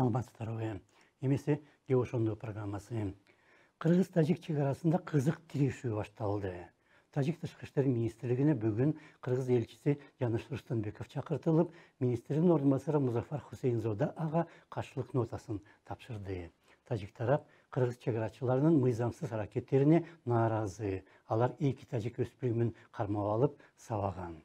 Саламатсыздарбы? Эмесе же ошондо программасы. Кыргыз-тажик чек арасында кызык тирешүү башталды. Тажик тышкы иштер министрлигине бүгүн кыргыз элчиси Жаныш Рустамбеков чакыртылып, министрдин ордун басары Музафар Хусейнзода ага каршылык нотасын тапшырды. Тажик тарап кыргыз чек-арачыларынын мыйзамсыз аракеттерине нааразы. Алар эки тажик өспүрүмүн кармап алып сабаган.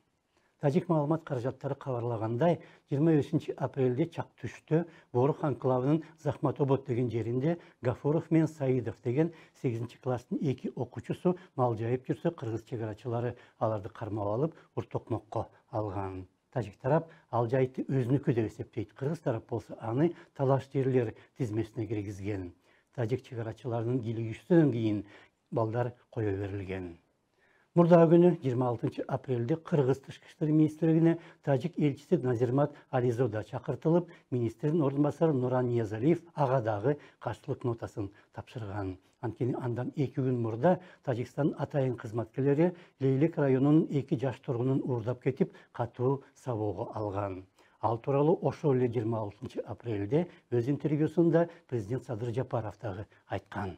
Тажик маалымат каражаттары кабарлагандай, 25 апрелде Чактүштө Борух анклавынын Захматобод деген жеринде Гафуров мен Саидов деген 8 класстын эки окуучусу мал жайып жүрсө, кыргыз чек-арачылары аларды кармап алып, уртокмокко алган. Тажик тарап ал жайтты өзүнүкү деп эсептейт. Кыргыз тарап болсо аны талаш жерлер тизмесине киргизген. Тажик чек-арачыларынын кийлигишүүдөн кийин балдар кое берилген. Мурда күнү 26 апрелде Кыргыз тышкы иштер министрлигине тажик элчиси Назирмат Ализода чакыртылып, министрдин ордун басары Нуран Ниязалиев ага дагы каршылык нотасын тапшырган. Анткени андан 2 күн мурда Тажикстандын атайын кызматкерлери Лейлек районунун 2 жаш тургунун уурдап кетип, катуу сабоого алган. Ал тууралуу ошол эле 26 апрелде өз интервьюсунда президент Садыр Жапаров дагы айткан.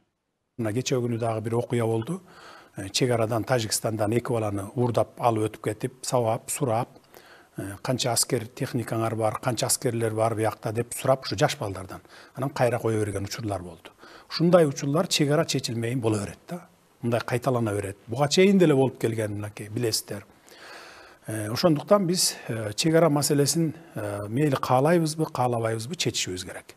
Кече күнү дагы бир окуя болду. Чек арадан Тажикстандан 2 баланы уурдап алып өтүп кетип, сабап, сурап, канча аскер техникаңар бар, канча аскерлер бар биякта деп сурап, ушу жаш балдардан. Анан кайра кое берген учурлар болду. Ушундай учурлар чек ара чечилмейин боло берет да. Мындай кайталана берет. Буга чейин деле болуп келген, мынакей, билесиздер. Ошондуктан биз чек ара маселесин мейли каалайбызбы, каалабайбызбы чечишибиз керек.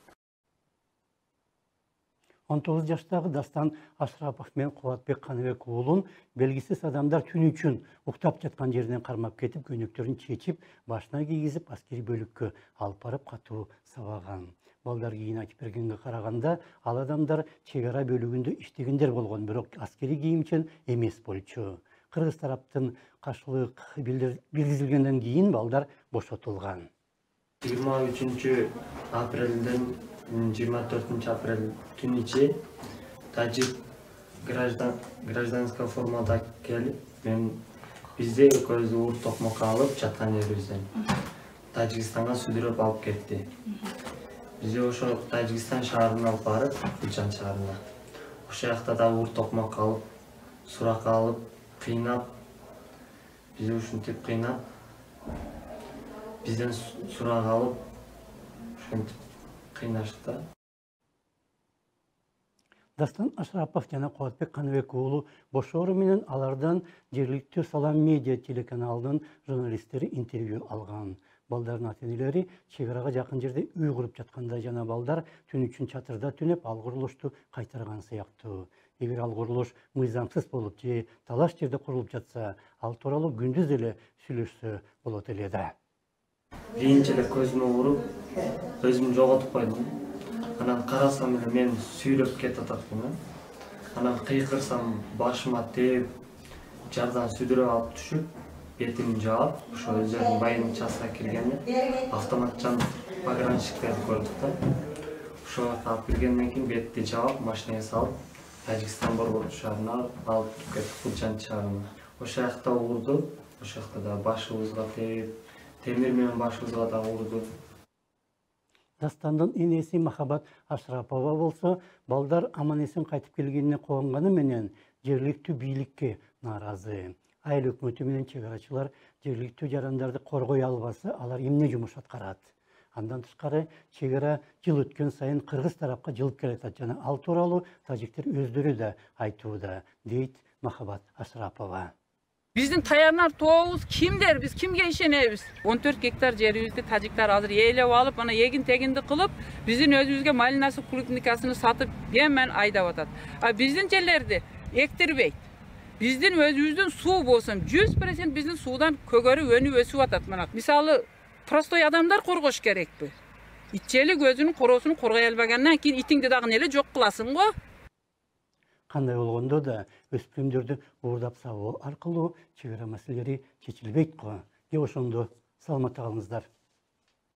19 жаштагы Дастан Ашрапов мен Кубатбек Каныбек уулун белгисиз адамдар түн үчүн уктап жаткан жеринен кармап кетип, көйнөктөрүн чечип, башына кийгизип, аскери бөлүккө алып барып катуу сабаган. Балдар кийин айтып бергенге караганда, ал адамдар чек ара бөлүгүндө иштегендер болгон, бирок аскери кийимчен эмес болчу. Кыргыз тараптын каршылык билдирилгенден кийин балдар бошотулган. 23 апрелден 24 апрель түн ичи тажик гражданская формада келип, бизде экөөбүздү уртокмокко алып жаткан жерибизден Тажикстанга сүдүрөп алып кетти. Бизде ошо Тажикстан шаарына алып барып, Кулчан шаарына. Ошол жакта да уртокмокко алып, суракка алып, кыйнап, бизди ушинтип кыйнап, бизден сурак алып, ушинтип кыйнашты. Дастан Ашрапов жана Кубатбек Каныбек уулу бошоору менен алардан жергиликтүү Салам медиа телеканалынын журналисттери интервью алган. Балдардын ата-энелери чек арага жакын жерде үй куруп жатканда жана балдар түн үчүн чатырда түнөп, ал курулушту кайтарган сыяктуу. Эгер ал курулуш мыйзамсыз болуп же талаш жерде курулуп жатса, ал тууралуу күндүз эле сүйлөшсө болот эле да. Биринчи эле көзүмө уруп, өзүмдү жоготуп койдум. Анан карасам эле мен сүйрөп кетип ататмын. Анан кыйкырсам башыма тээп, жардан сүдүрөп алып түшүп, бетимди жаап, ошо өздөрүнүн больницасына киргенде автоматчан пограничниктерди көрдүк да. Ошо алып киргенден кийин бетти жаап, машинага салып, Тажикстан борбор шаарына алып кетип, Кулчан шаарына. Ошо жакта урду, ошо жакта да башыбызга тээп, темир менен башыбызга да урду. Дастандын энеси Махабат Ашрапова болсо, балдар аман-эсен кайтып келгенине кубанганы менен жергиликтүү бийликке нааразы. Айыл өкмөтү менен чек арачылар жергиликтүү жарандарды коргой албаса, алар эмне жумуш аткарат? Андан тышкары чек ара жыл өткөн сайын кыргыз тарапка жылып келатат жана ал тууралуу тажиктер өздөрү да айтууда, дейт Махабат Ашрапова. Биздин таянар тообуз кимдер, биз кимге ишенебиз? 14 гектар жерибизди тажиктар азыр ээлеп алып, ана эгин тегинди кылып, биздин өзүбүзгө малинасы клубникасын сатып, эмен айдап атат. А биздин жерлерди эктирбейт. Биздин өзүбүздүн суу болсун, 100% биздин суудан көгөрү өнүп өсүп атат. Мына мисалы, простой адамдар коргош керекпи? Итчелик өзүнүн короосун коргой албагандан кийин итиңди дагы эле жок кыласың го. Кандай болгондо да өспүрүмдөрдү уурдап сабоо аркылуу чек ара маселелери чечилбейт го. Же ошондо саламатта калыңыздар.